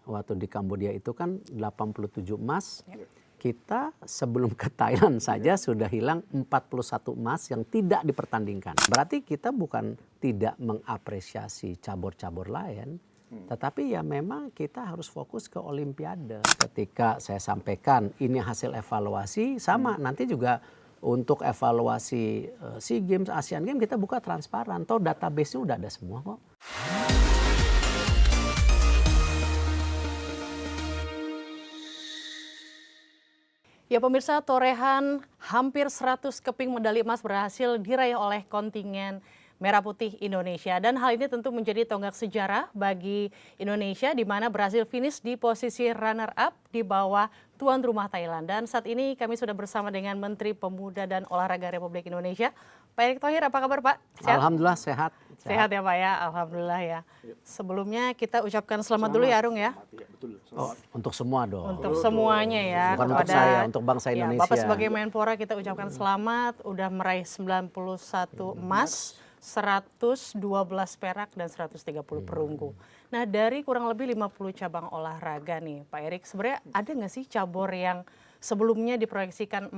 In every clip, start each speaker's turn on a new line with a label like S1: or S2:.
S1: waktu di Kamboja itu kan 87 emas. Kita sebelum ke Thailand saja sudah hilang 41 emas yang tidak dipertandingkan. Berarti kita bukan tidak mengapresiasi cabur-cabur lain, tetapi ya memang kita harus fokus ke Olimpiade. Ketika saya sampaikan ini hasil evaluasi, sama nanti juga untuk evaluasi SEA Games, Asian Games kita buka transparan. Toh database-nya udah ada semua kok.
S2: Ya pemirsa, torehan hampir 100 keping medali emas berhasil diraih oleh kontingen Merah Putih Indonesia. Dan hal ini tentu menjadi tonggak sejarah bagi Indonesia di mana berhasil finish di posisi runner up di bawah tuan rumah Thailand. Dan saat ini kami sudah bersama dengan Menteri Pemuda dan Olahraga Republik Indonesia, Pak Erick Thohir. Apa kabar Pak?
S1: Sehat? Alhamdulillah sehat.
S2: Sehat ya Pak ya, Alhamdulillah ya. Sebelumnya kita ucapkan selamat dulu ya Arung ya.
S1: Oh, untuk semua dong.
S2: Untuk semuanya ya.
S1: Bukan untuk saya, untuk bangsa Indonesia.
S2: Bapak sebagai Menpora kita ucapkan selamat, udah meraih 91 emas, 112 perak dan 130 perunggu. Nah dari kurang lebih 50 cabang olahraga nih Pak Erick, sebenarnya ada nggak sih cabur yang sebelumnya diproyeksikan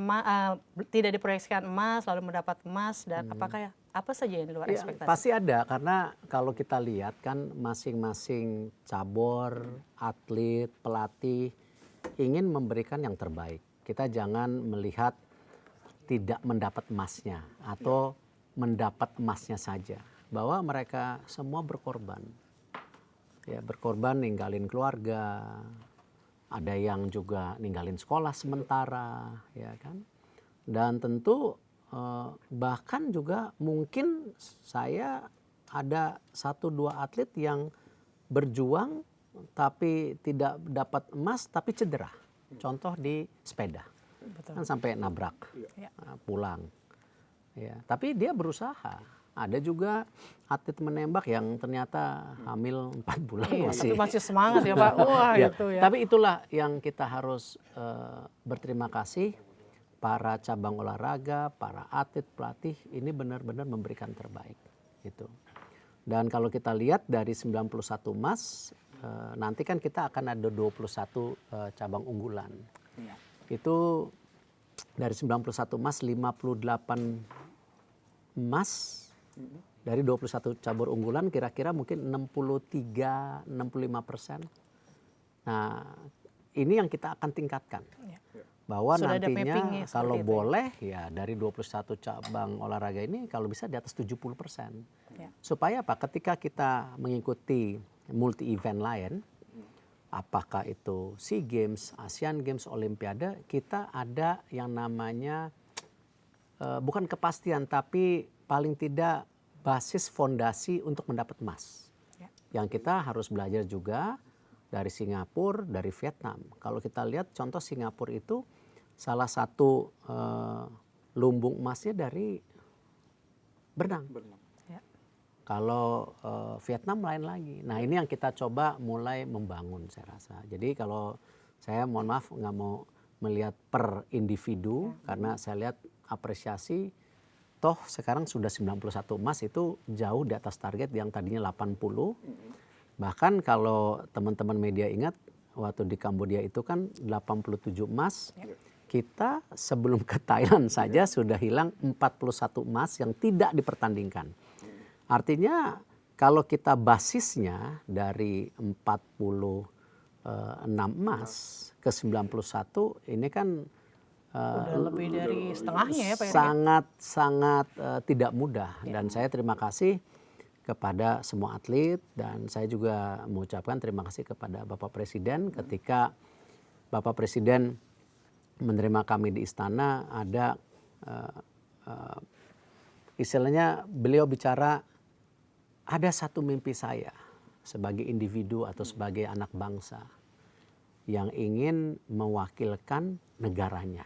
S2: tidak diproyeksikan emas lalu mendapat emas dan apakah apa saja yang di luar ekspektasi?
S1: Pasti ada, karena kalau kita lihat kan masing-masing cabur, atlet, pelatih ingin memberikan yang terbaik. Kita jangan melihat tidak mendapat emasnya atau mendapat emasnya saja, bahwa mereka semua berkorban. Ya, berkorban ninggalin keluarga, ada yang juga ninggalin sekolah sementara, ya kan. Dan tentu bahkan juga mungkin saya ada 1-2 atlet yang berjuang tapi tidak dapat emas tapi cedera. Contoh di sepeda. Betul. Kan sampai nabrak, pulang. Ya, tapi dia berusaha. Ada juga atlet menembak yang ternyata hamil 4 bulan
S2: masih semangat ya Pak. Wah,
S1: ya,
S2: gitu ya.
S1: Tapi itulah yang kita harus berterima kasih para cabang olahraga, para atlet, pelatih ini benar-benar memberikan terbaik gitu. Dan kalau kita lihat dari 91 emas, nanti kan kita akan ada 21 cabang unggulan. Itu dari 91 emas 58 emas dari 21 cabur unggulan kira-kira mungkin 63-65%. Nah, ini yang kita akan tingkatkan. Bahwa sudah nantinya kalau boleh ya dari 21 cabang olahraga ini kalau bisa di atas 70%. Supaya apa? Ketika kita mengikuti multi event lain, apakah itu SEA Games, Asian Games, Olimpiade, kita ada yang namanya bukan kepastian tapi paling tidak basis fondasi untuk mendapat emas. Yang kita harus belajar juga dari Singapura, dari Vietnam. Kalau kita lihat contoh Singapura itu salah satu lumbung emasnya dari berenang. Kalau Vietnam lain lagi. Nah ini yang kita coba mulai membangun saya rasa. Jadi kalau saya mohon maaf nggak mau melihat per individu karena saya lihat apresiasi. Toh sekarang sudah 91 emas itu jauh di atas target yang tadinya 80. Bahkan kalau teman-teman media ingat waktu di Kamboja itu kan 87 emas. Kita sebelum ke Thailand saja sudah hilang 41 emas yang tidak dipertandingkan. Artinya kalau kita basisnya dari 46 emas ke 91 ini kan
S2: udah lebih dari setengahnya ya Pak Erick.
S1: Sangat tidak mudah dan saya terima kasih kepada semua atlet dan saya juga mengucapkan terima kasih kepada Bapak Presiden ketika Bapak Presiden menerima kami di istana. Ada istilahnya beliau bicara ada satu mimpi saya sebagai individu atau sebagai anak bangsa yang ingin mewakilkan negaranya.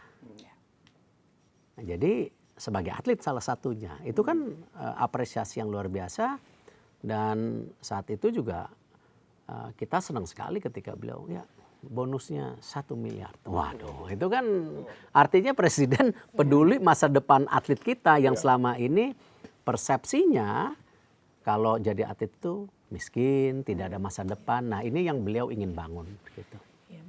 S1: Nah, jadi sebagai atlet salah satunya itu kan apresiasi yang luar biasa dan saat itu juga kita senang sekali ketika beliau ya bonusnya 1 miliar. Waduh, itu kan artinya presiden peduli masa depan atlet kita yang selama ini persepsinya kalau jadi atlet itu miskin, tidak ada masa depan. Nah ini yang beliau ingin bangun gitu.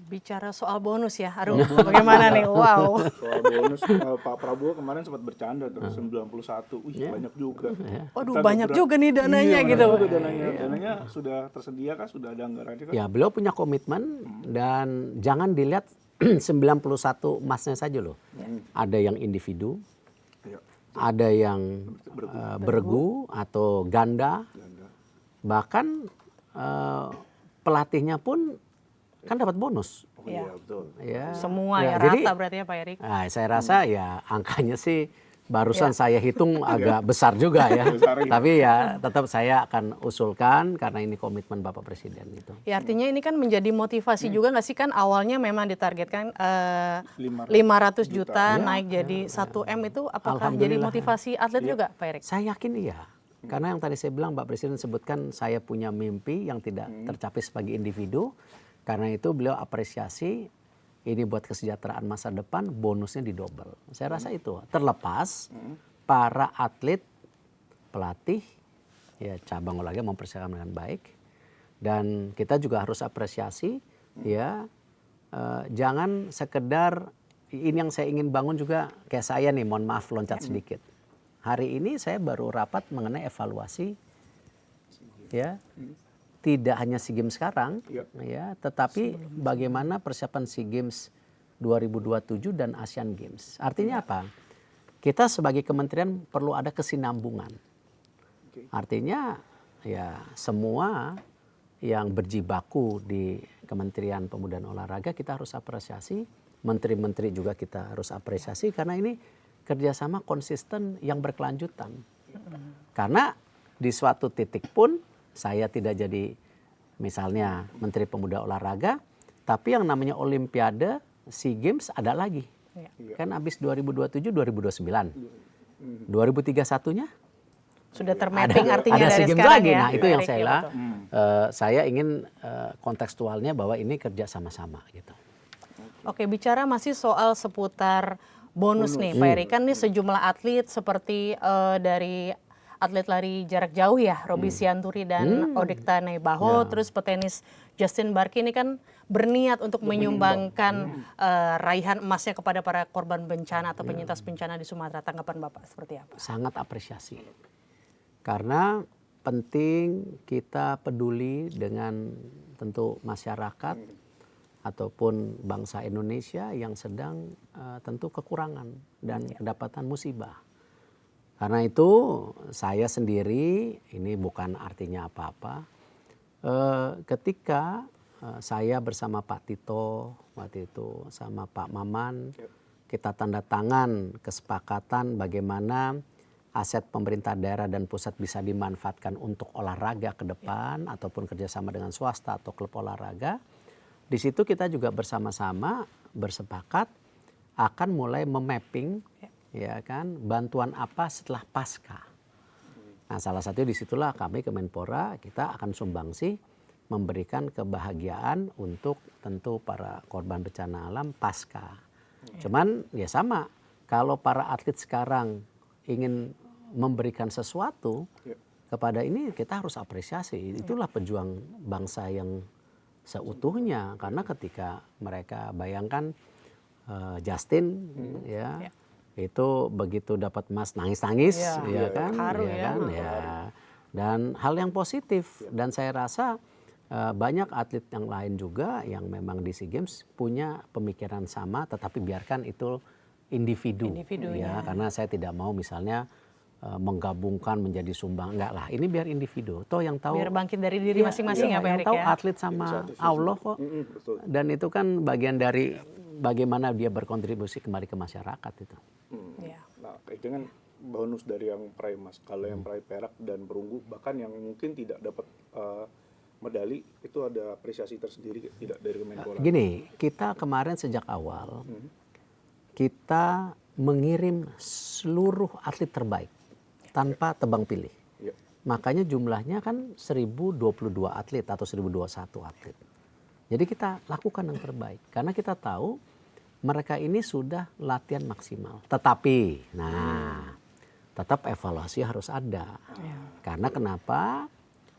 S2: Bicara soal bonus ya, Arum, bagaimana nih? Wow.
S3: Soal bonus, Pak Prabowo kemarin sempat bercanda tuh, 91, banyak juga.
S2: Waduh, banyak juga nih dananya gitu.
S3: Dananya sudah tersedia kah? Sudah ada anggarannya kah?
S1: Ya beliau punya komitmen dan jangan dilihat 91 emasnya saja loh. Ada yang individu, ada yang bergu atau ganda, bahkan pelatihnya pun kan dapat bonus.
S3: Oh iya, betul.
S1: Ya.
S2: Semua ya
S1: jadi,
S2: rata berarti ya Pak Erik.
S1: Nah, saya rasa ya angkanya sih barusan saya hitung agak besar juga ya. Tapi ya tetap saya akan usulkan karena ini komitmen Bapak Presiden gitu.
S2: Ya artinya ini kan menjadi motivasi juga nggak sih, kan awalnya memang ditargetkan 500 juta naik jadi 1 M, itu apakah jadi motivasi atlet juga Pak Erik?
S1: Saya yakin iya. Karena yang tadi saya bilang Pak Presiden sebutkan saya punya mimpi yang tidak tercapai sebagai individu. Karena itu beliau apresiasi ini buat kesejahteraan masa depan, bonusnya didobel. Saya rasa itu terlepas para atlet, pelatih, ya cabang olahraga mempersiapkan dengan baik. Dan kita juga harus apresiasi, ya jangan sekedar ini yang saya ingin bangun juga kayak saya nih, mohon maaf loncat sedikit. Hari ini saya baru rapat mengenai evaluasi, ya. Tidak hanya SEA Games sekarang, ya, tetapi bagaimana persiapan SEA Games 2027 dan Asian Games. Artinya apa? Kita sebagai kementerian perlu ada kesinambungan. Artinya ya semua yang berjibaku di Kementerian Pemuda dan Olahraga kita harus apresiasi. Menteri-menteri juga kita harus apresiasi karena ini kerjasama konsisten yang berkelanjutan. Karena di suatu titik pun saya tidak jadi misalnya Menteri Pemuda Olahraga, tapi yang namanya Olimpiade, SEA Games ada lagi. Kan habis 2027, 2029. 2031-nya?
S2: Sudah termapping artinya
S1: ada
S2: dari
S1: SEA Games
S2: sekarang
S1: lagi.
S2: ya.
S1: Nah itu yang
S2: Erik,
S1: saya
S2: ya,
S1: bilang, saya ingin kontekstualnya bahwa ini kerja sama-sama gitu.
S2: Oke, bicara masih soal seputar bonus nih Pak Erik. Kan nih sejumlah atlet seperti dari atlet lari jarak jauh ya, Roby Sianturi dan Odekta Nebaho, terus petenis Justin Barki ini kan berniat untuk menyumbangkan raihan emasnya kepada para korban bencana atau penyintas bencana di Sumatera. Tanggapan Bapak seperti apa?
S1: Sangat apresiasi. Karena penting kita peduli dengan tentu masyarakat ataupun bangsa Indonesia yang sedang tentu kekurangan dan kedapatan musibah. Karena itu saya sendiri, ini bukan artinya apa-apa, ketika saya bersama Pak Tito waktu itu sama Pak Maman, kita tanda tangan kesepakatan bagaimana aset pemerintah daerah dan pusat bisa dimanfaatkan untuk olahraga ke depan ataupun kerjasama dengan swasta atau klub olahraga. Di situ kita juga bersama-sama bersepakat akan mulai memapping, ya kan, bantuan apa setelah pasca. Nah salah satunya disitulah kami Kemenpora kita akan sumbangsi memberikan kebahagiaan untuk tentu para korban bencana alam pasca. Cuman ya sama, kalau para atlet sekarang ingin memberikan sesuatu kepada ini kita harus apresiasi. Itulah pejuang bangsa yang seutuhnya, karena ketika mereka bayangkan Justin itu begitu dapat emas nangis-nangis, ya kan,
S2: haru,
S1: ya kan, ya. Dan hal yang positif, dan saya rasa banyak atlet yang lain juga yang memang di SEA Games punya pemikiran sama, tetapi biarkan itu individu ya, karena saya tidak mau misalnya menggabungkan menjadi sumbang, enggak lah, ini biar individu. Toh yang tahu
S2: biar bangkit dari diri masing-masing ya Pak Erik ya.
S1: Yang tahu atlet sama Allah kok. Dan itu kan bagian dari bagaimana dia berkontribusi kembali ke masyarakat itu.
S3: Nah, itu kan bonus dari yang peraih emas. Kalau yang peraih perak dan perunggu, bahkan yang mungkin tidak dapat medali, itu ada apresiasi tersendiri tidak dari Kemenpora?
S1: Gini, kita kemarin sejak awal kita mengirim seluruh atlet terbaik tanpa tebang pilih. Makanya jumlahnya kan 1022 atlet atau 1021 atlet. Jadi kita lakukan yang terbaik karena kita tahu mereka ini sudah latihan maksimal. Tetapi, nah, tetap evaluasi harus ada. Karena kenapa?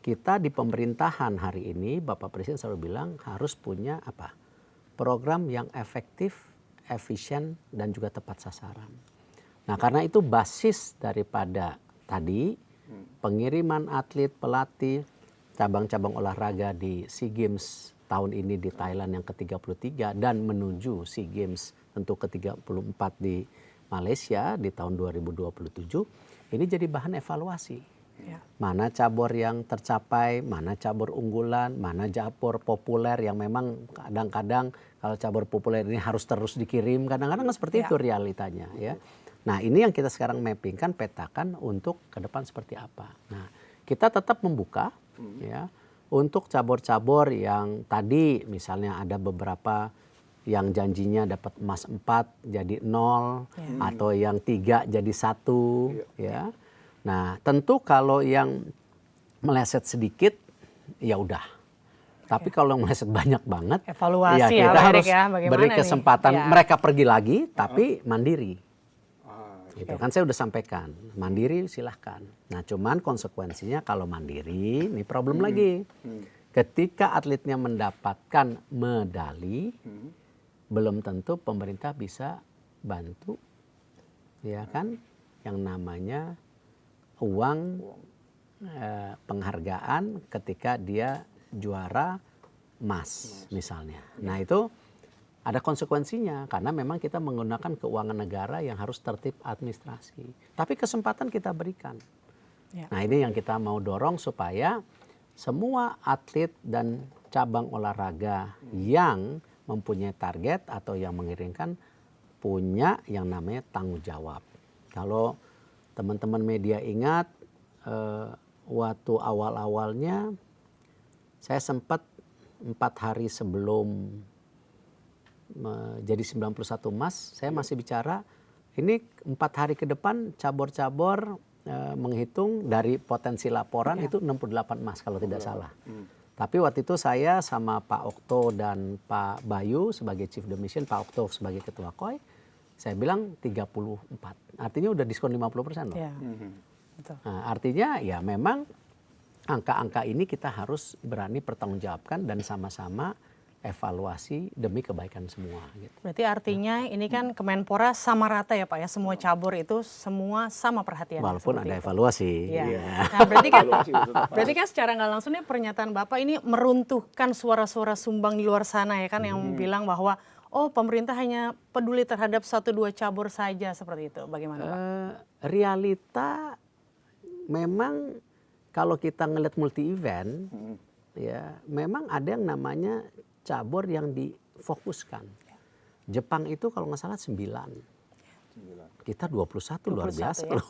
S1: kita di pemerintahan hari ini, Bapak Presiden selalu bilang harus punya apa? Program yang efektif, efisien, dan juga tepat sasaran. Nah, karena itu basis daripada tadi pengiriman atlet, pelatih, cabang-cabang olahraga di SEA Games tahun ini di Thailand yang ke-33 dan menuju SEA Games tentu ke-34 di Malaysia di tahun 2027, ini jadi bahan evaluasi.
S2: Ya.
S1: Mana cabur yang tercapai, mana cabur unggulan, mana cabur populer yang memang kadang-kadang kalau cabur populer ini harus terus dikirim, kadang-kadang seperti itu realitanya ya. Nah, ini yang kita sekarang mappingkan, petakan untuk ke depan seperti apa. Nah, kita tetap membuka ya untuk cabur-cabur yang tadi misalnya ada beberapa yang janjinya dapat emas 4 jadi 0 atau yang 3 jadi 1 ya. Nah, tentu kalau yang meleset sedikit ya udah. Tapi kalau yang meleset banyak banget,
S2: evaluasi
S1: ya kita harus beri kesempatan
S2: nih?
S1: mereka pergi lagi tapi mandiri. Gitu kan saya udah sampaikan, mandiri silahkan. Nah, cuman konsekuensinya kalau mandiri ini problem lagi. Ketika atletnya mendapatkan medali, belum tentu pemerintah bisa bantu, ya kan, yang namanya uang penghargaan ketika dia juara emas misalnya. Nah, itu ada konsekuensinya karena memang kita menggunakan keuangan negara yang harus tertib administrasi. Tapi kesempatan kita berikan. Nah, ini yang kita mau dorong supaya semua atlet dan cabang olahraga yang mempunyai target atau yang mengirimkan punya yang namanya tanggung jawab. Kalau teman-teman media ingat waktu awal-awalnya saya sempat 4 hari sebelum jadi 91 emas, saya masih bicara ini 4 hari ke depan cabur-cabur menghitung dari potensi laporan itu 68 emas kalau tidak salah. Tapi waktu itu saya sama Pak Okto dan Pak Bayu sebagai Chief the Mission, Pak Okto sebagai Ketua KOI, saya bilang 34. Artinya udah diskon 50% loh.
S2: Ya. Betul.
S1: Nah, artinya ya memang angka-angka ini kita harus berani pertanggungjawabkan dan sama-sama evaluasi demi kebaikan semua. Gitu.
S2: Berarti artinya ini kan Kemenpora sama rata ya Pak ya, semua cabur itu semua sama perhatian.
S1: Walaupun ada evaluasi.
S2: Ya. Nah, berarti kan secara nggak langsung ini pernyataan Bapak ini meruntuhkan suara-suara sumbang di luar sana ya kan yang bilang bahwa oh pemerintah hanya peduli terhadap 1-2 cabur saja seperti itu. Bagaimana Pak?
S1: Realita memang kalau kita ngelihat multi event ya memang ada yang namanya cabur yang difokuskan. Jepang itu kalau nggak salah 9. Kita 21 luar biasa
S2: ya.
S1: loh.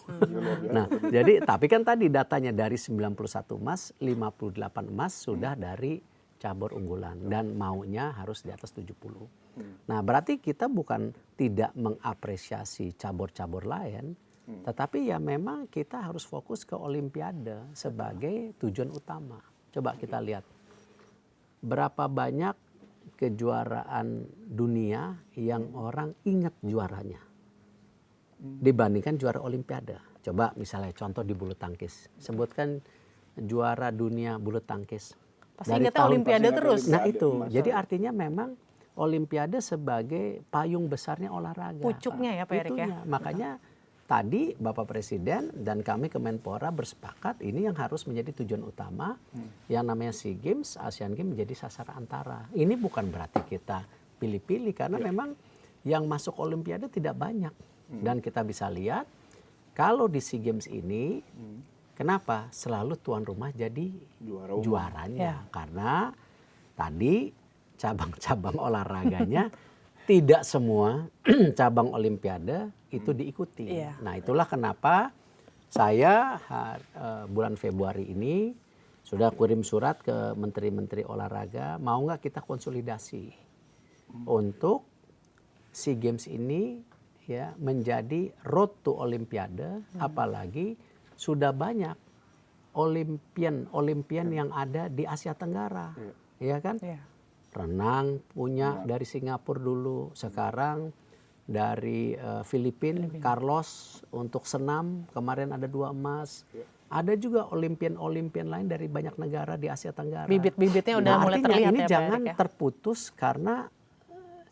S1: Nah, jadi tapi kan tadi datanya dari 91 emas, 58 emas sudah dari cabur unggulan dan maunya harus di atas 70. Nah, berarti kita bukan tidak mengapresiasi cabur-cabur lain, tetapi ya memang kita harus fokus ke Olimpiade sebagai tujuan utama. Coba kita lihat berapa banyak kejuaraan dunia yang orang ingat juaranya dibandingkan juara Olimpiade. Coba misalnya contoh di bulu tangkis, sebutkan juara dunia bulu tangkis.
S2: Pasti ingatnya Olimpiade terus.
S1: Nah itu, jadi artinya memang Olimpiade sebagai payung besarnya olahraga.
S2: Pucuknya ya Pak Erik ya.
S1: Makanya tadi Bapak Presiden dan kami Kemenpora bersepakat ini yang harus menjadi tujuan utama. Yang namanya SEA Games, Asian Games menjadi sasaran antara. Ini bukan berarti kita pilih-pilih karena memang yang masuk Olimpiade tidak banyak. Dan kita bisa lihat kalau di SEA Games ini kenapa selalu tuan rumah jadi juaranya. Karena tadi cabang-cabang olahraganya tidak semua cabang Olimpiade itu diikuti. Nah itulah kenapa saya bulan Februari ini sudah kirim surat ke menteri-menteri olahraga, mau nggak kita konsolidasi untuk SEA Games ini ya menjadi road to Olimpiade, apalagi sudah banyak Olimpian yang ada di Asia Tenggara, ya kan? Renang punya dari Singapura dulu, sekarang dari Filipina, Carlos untuk senam kemarin ada 2 emas, Ada juga olimpian lain dari banyak negara di Asia Tenggara.
S2: Bibit-bibitnya udah mulai
S1: artinya
S2: terlihat
S1: ini
S2: ya, Pak
S1: jangan
S2: Erik ya.
S1: terputus karena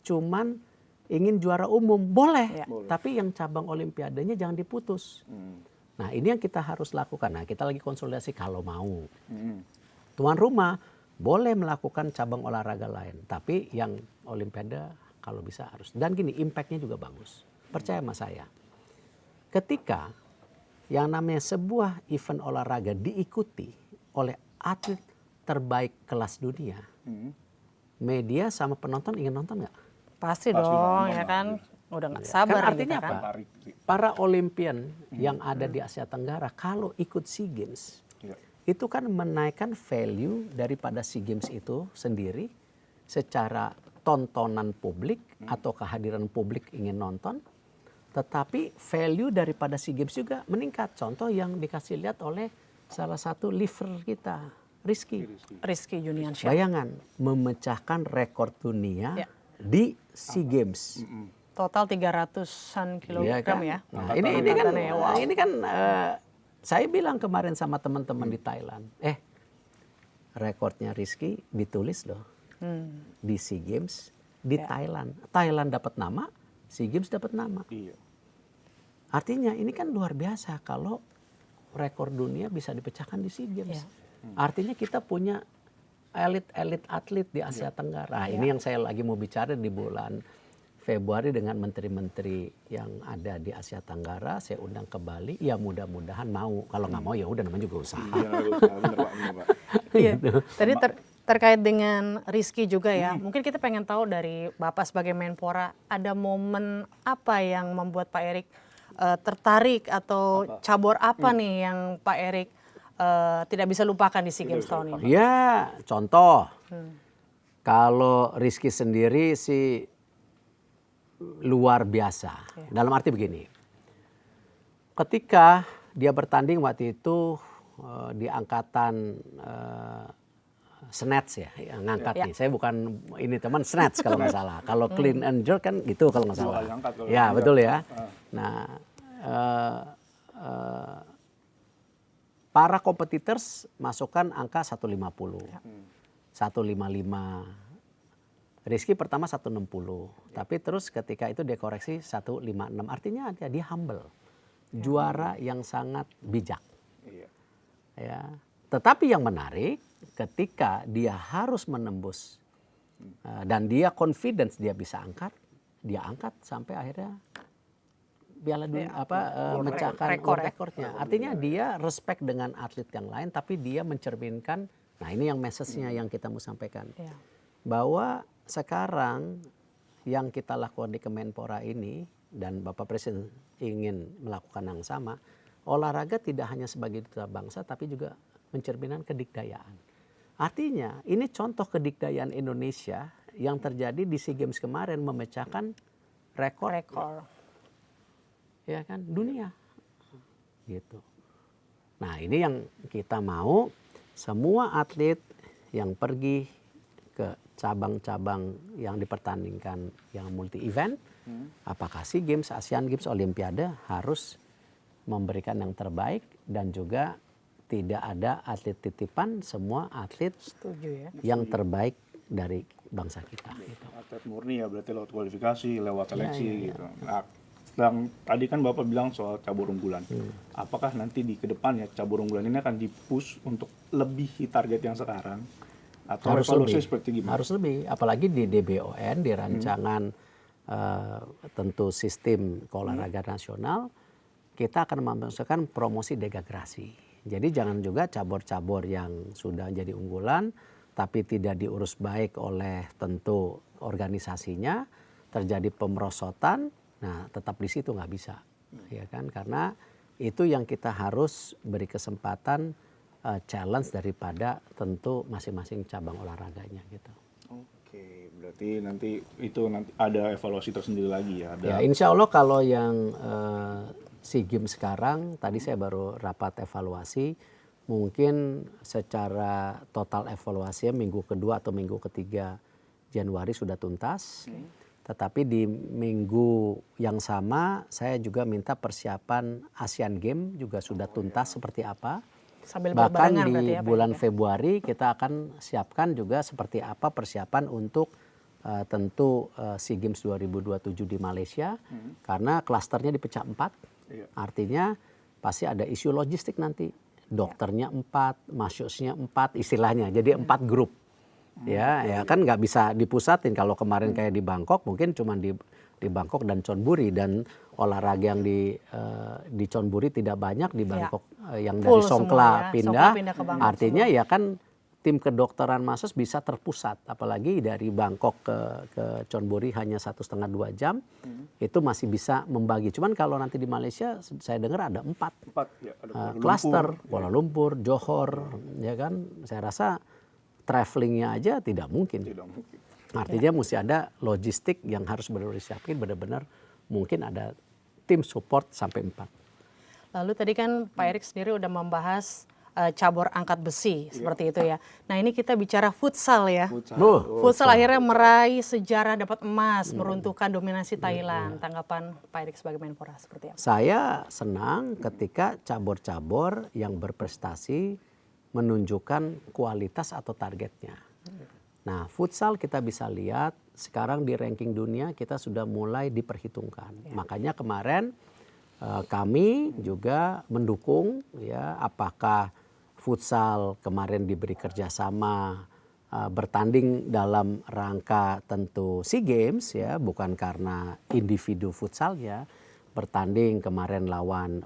S1: cuman ingin juara umum. Boleh,
S2: Ya.
S1: tapi yang cabang olimpiadanya jangan diputus. Nah ini yang kita harus lakukan. Nah kita lagi konsolidasi kalau mau. Tuan rumah boleh melakukan cabang olahraga lain. Tapi yang olimpiade kalau bisa harus. Dan gini, impact-nya juga bagus. Percaya sama saya. Ketika yang namanya sebuah event olahraga diikuti oleh atlet terbaik kelas dunia, media sama penonton ingin nonton nggak?
S2: Pasti
S3: Pasti
S2: dong
S3: nonton
S2: ya
S3: lah,
S2: kan.
S3: iya.
S2: Udah nggak sabar
S1: Kan artinya
S2: gitu kan.
S1: apa? Para olimpian yang ada di Asia Tenggara kalau ikut SEA Games,
S3: Iya.
S1: itu kan menaikkan value daripada SEA Games itu sendiri secara tontonan publik atau kehadiran publik ingin nonton, tetapi value daripada SEA Games juga meningkat. Contoh yang dikasih lihat oleh salah satu liver kita,
S2: Rizky Juniansyah.
S1: Bayangan memecahkan rekor dunia
S2: Ya.
S1: di SEA Games.
S2: Total 300-an kilogram
S1: Iya
S2: ya.
S1: kan? Nah, ini kan saya bilang kemarin sama teman-teman di Thailand, rekornya Rizky ditulis loh di SEA Games di Thailand. Thailand dapat nama, SEA Games dapat nama.
S3: Iya.
S1: Artinya ini kan luar biasa kalau rekor dunia bisa dipecahkan di SEA Games. Artinya kita punya elit atlet di Asia Tenggara. Nah, ini yang saya lagi mau bicara di bulan Februari dengan menteri-menteri yang ada di Asia Tenggara. Saya undang ke Bali. Ya mudah-mudahan mau. Kalau nggak mau ya udah namanya juga usaha.
S3: Iya, bener Pak.
S2: Iya. Tadi terkait dengan Rizky juga ya. Mungkin kita pengen tahu dari Bapak sebagai Menpora, ada momen apa yang membuat Pak Erik tertarik atau cabur apa nih yang Pak Erik tidak bisa lupakan di SEA Games tahun ini?
S1: Ya, contoh. Kalau Rizky sendiri sih luar biasa. Dalam arti begini. Ketika dia bertanding waktu itu di angkatan snatch ya, yang ngangkat nih. Saya bukan ini teman snatch kalau nggak salah. Kalau clean and jerk kan gitu kalau nggak salah. Ya betul ya. Nah, para competitors masukkan angka 150, 155. Rizky pertama 160, tapi terus ketika itu dia koreksi 156. Artinya dia humble, juara yang sangat bijak.
S3: Iya.
S1: Ya. Tetapi yang menarik ketika dia harus menembus dan dia confidence dia bisa angkat, dia angkat sampai akhirnya Piala Dunia memecahkan rekornya. Artinya dia respect dengan atlet yang lain, tapi dia mencerminkan. Nah ini yang message-nya yang kita mau sampaikan, bahwa sekarang yang kita lakukan di Kemenpora ini dan Bapak Presiden ingin melakukan yang sama, olahraga tidak hanya sebagai duta bangsa, tapi juga mencerminkan kedikdayaan. Artinya ini contoh kedikdayaan Indonesia yang terjadi di SEA Games kemarin memecahkan rekor. Ya kan, dunia. Gitu. Nah ini yang kita mau semua atlet yang pergi ke cabang-cabang yang dipertandingkan yang multi event, apakah SEA Games, Asian Games, Olimpiade, harus memberikan yang terbaik dan juga tidak ada atlet titipan, semua atlet yang terbaik dari bangsa kita. Gitu.
S3: Atlet murni ya berarti lewat kualifikasi, lewat seleksi gitu. Nah, yang tadi kan Bapak bilang soal cabur unggulan. Apakah nanti di kedepannya cabur unggulan ini akan dipush untuk lebihi target yang sekarang? Atau
S1: Harus
S3: evaluasi
S1: lebih.
S3: seperti gimana?
S1: Harus lebih, apalagi di DBON, di rancangan tentu sistem keolahragaan nasional, kita akan memasukkan promosi degrasi. Jadi jangan juga cabur-cabur yang sudah jadi unggulan, tapi tidak diurus baik oleh tentu organisasinya, terjadi pemerosotan, nah tetap di situ nggak bisa, ya kan? Karena itu yang kita harus beri kesempatan challenge daripada tentu masing-masing cabang olahraganya gitu.
S3: Oke, berarti nanti ada evaluasi tersendiri lagi ya?
S1: Ya insya Allah kalau yang SEA Games sekarang, tadi saya baru rapat evaluasi, mungkin secara total evaluasinya minggu kedua atau minggu ketiga Januari sudah tuntas. Tetapi di minggu yang sama saya juga minta persiapan Asian Games juga sudah tuntas seperti apa.
S2: Sambil
S1: Bahkan
S2: berbarengan
S1: di
S2: berarti ya, Pak
S1: bulan
S2: Erik ya?
S1: Februari kita akan siapkan juga seperti apa persiapan untuk tentu SEA Games 2027 di Malaysia. Karena klasternya dipecah 4. Artinya pasti ada isu logistik nanti. Dokternya 4, masyusnya 4 istilahnya. Jadi 4 grup. Ya kan nggak bisa dipusatin. Kalau kemarin kayak di Bangkok mungkin cuma di Bangkok dan Chonburi, dan olahraga yang di Chonburi tidak banyak, di Bangkok yang dari Songkhla pindah.
S2: Ke Bangkok
S1: Artinya ya kan tim kedokteran Masus bisa terpusat, apalagi dari Bangkok ke Chonburi hanya 1,5-2 jam, itu masih bisa membagi. Cuman kalau nanti di Malaysia saya dengar ada 4
S3: ya, ada
S1: klaster, Kuala Lumpur, Johor, ya kan. Saya rasa travelingnya aja tidak mungkin. Artinya mesti ada logistik yang harus benar-benar disiapin, benar-benar mungkin ada tim support sampai 4.
S2: Lalu tadi kan Pak Erik sendiri udah membahas cabur angkat besi seperti itu ya. Nah ini kita bicara futsal ya. Futsal akhirnya meraih sejarah dapat emas, meruntuhkan dominasi Thailand. Tanggapan Pak Erik sebagai Menpora seperti apa?
S1: Saya senang ketika cabur-cabur yang berprestasi menunjukkan kualitas atau targetnya. Nah, futsal kita bisa lihat sekarang di ranking dunia kita sudah mulai diperhitungkan. Makanya kemarin kami juga mendukung ya, apakah futsal kemarin diberi kerjasama bertanding dalam rangka tentu SEA Games ya, bukan karena individu futsalnya. Bertanding kemarin lawan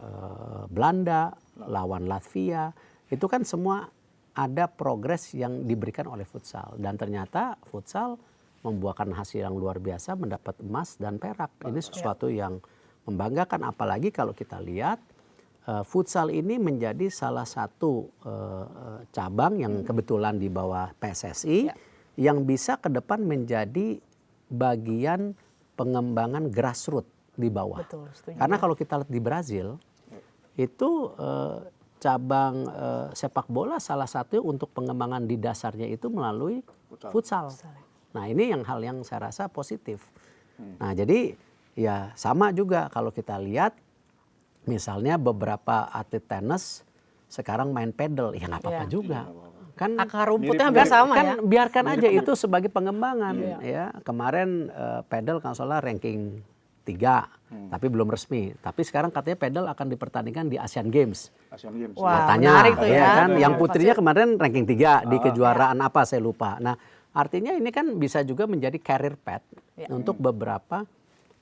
S1: Belanda, lawan Latvia. Itu kan semua ada progres yang diberikan oleh futsal. Dan ternyata futsal membuahkan hasil yang luar biasa, mendapat emas dan perak. Ini sesuatu yang membanggakan. Apalagi kalau kita lihat futsal ini menjadi salah satu cabang yang kebetulan di bawah PSSI yang bisa ke depan menjadi bagian pengembangan grassroots di bawah.
S2: Betul, setuju.
S1: Karena kalau kita lihat di Brazil itu cabang sepak bola salah satu untuk pengembangan di dasarnya itu melalui futsal. Nah ini hal yang saya rasa positif. Nah jadi ya sama juga kalau kita lihat misalnya beberapa atlet tenis sekarang main pedal, ya nggak apa-apa juga. Kan
S2: akar rumputnya hampir sama
S1: kan
S2: ya.
S1: Biarkan aja itu sebagai pengembangan ya. Kemarin pedal kalau salah ranking 3, tapi belum resmi. Tapi sekarang katanya pedal akan dipertandingkan di Asian Games.
S2: Wah,
S1: katanya
S2: menarik tuh ya.
S1: kan. Yang putrinya kemarin ranking 3 di kejuaraan apa saya lupa. Nah, artinya ini kan bisa juga menjadi career path untuk beberapa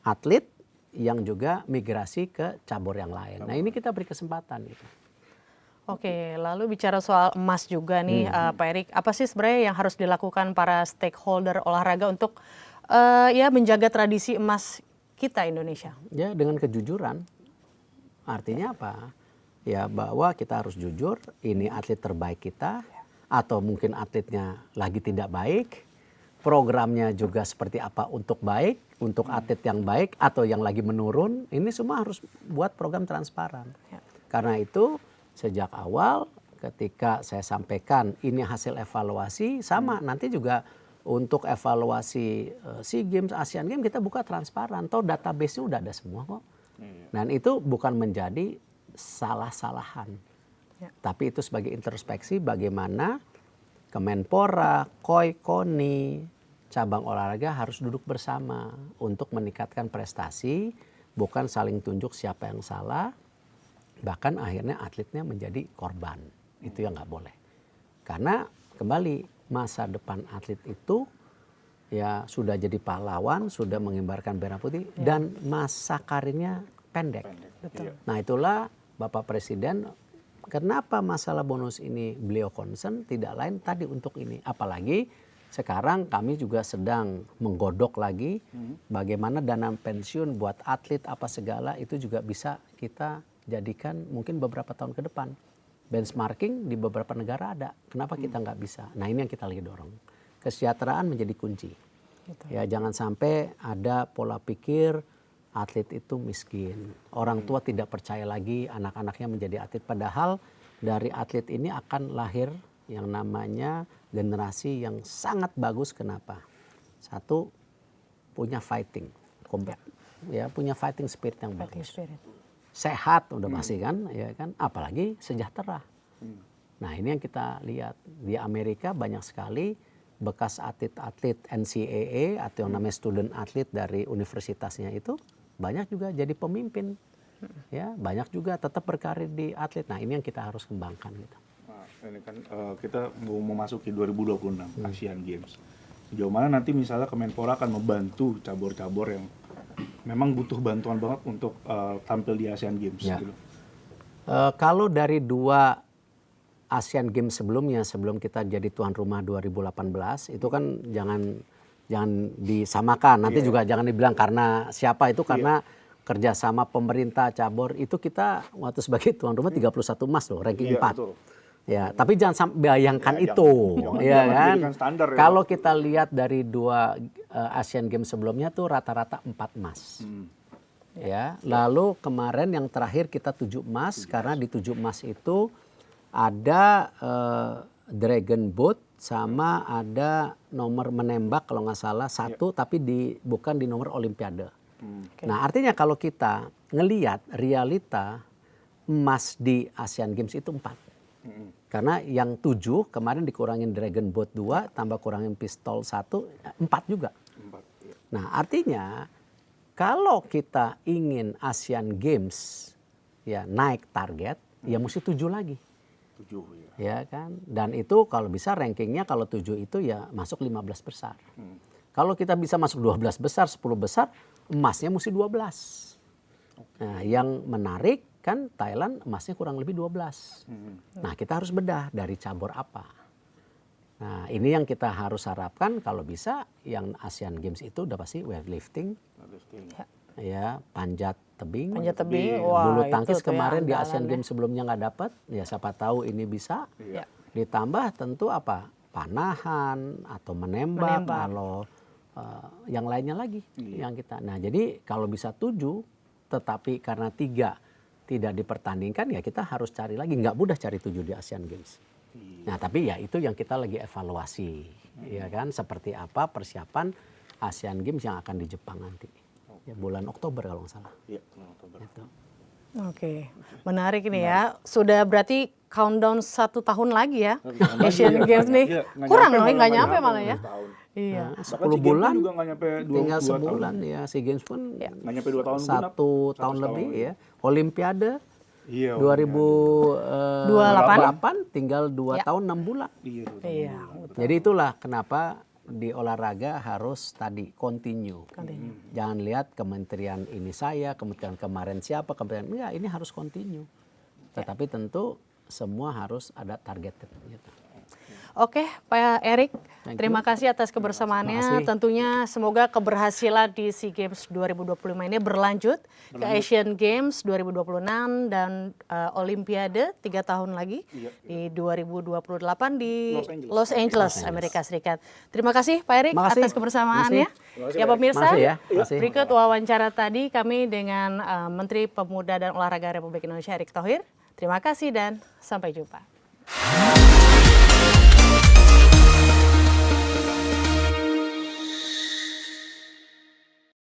S1: atlet yang juga migrasi ke cabur yang lain. Nah, ini kita beri kesempatan gitu.
S2: Oke, lalu bicara soal emas juga nih Pak Erik, apa sih sebenarnya yang harus dilakukan para stakeholder olahraga untuk ya menjaga tradisi emas kita Indonesia?
S1: Ya dengan kejujuran. Artinya apa? Ya bahwa kita harus jujur, ini atlet terbaik kita, atau mungkin atletnya lagi tidak baik, programnya juga seperti apa untuk baik, untuk atlet yang baik atau yang lagi menurun, ini semua harus buat program transparan. Karena itu sejak awal ketika saya sampaikan ini hasil evaluasi, sama nanti juga untuk evaluasi SEA Games, Asian Games kita buka transparan. Toh database-nya udah ada semua kok. Dan itu bukan menjadi salah-salahan. Tapi itu sebagai introspeksi bagaimana Kemenpora, KOI, KONI, cabang olahraga harus duduk bersama untuk meningkatkan prestasi, bukan saling tunjuk siapa yang salah, bahkan akhirnya atletnya menjadi korban. Itu yang nggak boleh. Karena kembali masa depan atlet itu ya sudah jadi pahlawan, sudah mengibarkan merah putih dan masa karirnya pendek.
S2: Betul.
S1: Nah itulah Bapak Presiden kenapa masalah bonus ini beliau concern tidak lain tadi untuk ini. Apalagi sekarang kami juga sedang menggodok lagi bagaimana dana pensiun buat atlet apa segala itu juga bisa kita jadikan mungkin beberapa tahun ke depan. Benchmarking di beberapa negara ada. Kenapa kita nggak bisa? Nah ini yang kita lagi dorong. Kesejahteraan menjadi kunci. Ya jangan sampai ada pola pikir atlet itu miskin. Orang tua tidak percaya lagi anak-anaknya menjadi atlet. Padahal dari atlet ini akan lahir yang namanya generasi yang sangat bagus. Kenapa? Satu, punya fighting, ya punya fighting spirit yang
S2: Fighting
S1: bagus.
S2: spirit.
S1: Sehat udah pasti kan, ya kan, apalagi sejahtera. Nah ini yang kita lihat di Amerika banyak sekali bekas atlet-atlet NCAA atau yang namanya student athlete dari universitasnya itu banyak juga jadi pemimpin, ya banyak juga tetap berkarir di atlet. Nah ini yang kita harus kembangkan gitu.
S3: Nah, ini kan kita mau memasuki 2026 Asian Games. Sejauh mana nanti misalnya Kemenpora akan membantu cabur-cabur yang memang butuh bantuan banget untuk tampil di Asian Games
S1: Ya.
S3: gitu.
S1: Kalau dari 2 Asian Games sebelumnya, sebelum kita jadi tuan rumah 2018, itu kan jangan disamakan. Nanti juga jangan dibilang karena siapa itu, karena kerjasama pemerintah cabur itu kita waktu sebagai tuan rumah 31 emas loh, ranking 4.
S3: Betul.
S1: Ya, tapi jangan bayangkan
S3: Ya,
S1: itu,
S3: jangan
S1: kan?
S3: dijadikan standar, ya.
S1: Kalau kita lihat dari 2 Asian Games sebelumnya tuh rata-rata 4 emas. Ya, lalu kemarin yang terakhir kita 7 emas, karena di 7 emas itu ada dragon boat sama ada nomor menembak kalau nggak salah 1, tapi bukan di nomor olimpiade. Nah artinya kalau kita ngelihat realita emas di Asian Games itu 4. Karena yang 7 kemarin dikurangin dragon boat 2 tambah kurangin pistol 1, 4 juga.
S3: 4, ya.
S1: Nah artinya kalau kita ingin Asian Games ya naik target, ya mesti 7 lagi.
S3: 7 ya.
S1: Ya kan, dan itu kalau bisa rankingnya kalau 7 itu ya masuk 15 besar. Kalau kita bisa masuk 12 besar, 10 besar, emasnya mesti 12. Nah yang menarik kan Thailand emasnya kurang lebih 12. Nah kita harus bedah dari cabur apa. Nah ini yang kita harus harapkan kalau bisa yang Asian Games itu udah pasti weightlifting, ya panjat tebing,
S2: Wah,
S1: bulu
S2: itu
S1: tangkis
S2: tuh ya
S1: kemarin di
S2: andalan
S1: Asian
S2: ya.
S1: Games sebelumnya nggak dapat, ya siapa tahu ini bisa.
S2: Ya.
S1: Ditambah tentu apa panahan atau menembak. Kalau yang lainnya lagi yang kita. Nah jadi kalau bisa 7, tetapi karena 3 tidak dipertandingkan ya kita harus cari lagi. Nggak mudah cari 7 di Asian Games. Nah tapi ya itu yang kita lagi evaluasi, ya kan seperti apa persiapan Asian Games yang akan di Jepang nanti. Ya, bulan Oktober kalau nggak salah.
S3: Iya, Oktober.
S1: Gitu.
S2: Oke, menarik ini ya. Sudah berarti countdown 1 tahun lagi ya Asian Games nih.
S3: Iya,
S2: Kurang loh, nggak nyampe malah ya.
S3: Tahun.
S2: Iya.
S1: Nah,
S3: Bahkan
S1: 10 bulan
S3: juga nggak nyampe 2
S1: tinggal
S3: tahun.
S1: sebulan ya SEA Games pun
S3: Nggak nyampe 2 tahun
S1: 1 tahun lebih ya. Olimpiade
S3: Iya.
S1: 2028 tinggal 2 tahun 6 bulan.
S3: Iya.
S2: Iya.
S1: Jadi itulah kenapa di olahraga harus tadi continue. Jangan lihat kementerian ini saya, kementerian kemarin siapa, kementerian enggak, ini harus continue. Tetapi tentu semua harus ada target gitu.
S2: Oke, Pak Erik,
S1: Thank
S2: terima
S1: you.
S2: kasih atas kebersamaannya.
S1: Terima kasih.
S2: Tentunya semoga keberhasilan di SEA Games 2025 ini berlanjut ke Asian Games 2026 dan Olimpiade 3 tahun lagi di 2028 di Los Angeles, Amerika Serikat. Terima kasih Pak Erik
S1: Makasih.
S2: atas kebersamaannya.
S3: Makasih,
S2: Ya pemirsa,
S1: Makasih ya. Makasih.
S2: berikut wawancara tadi kami dengan Menteri Pemuda dan Olahraga Republik Indonesia Erick Thohir. Terima kasih dan sampai jumpa.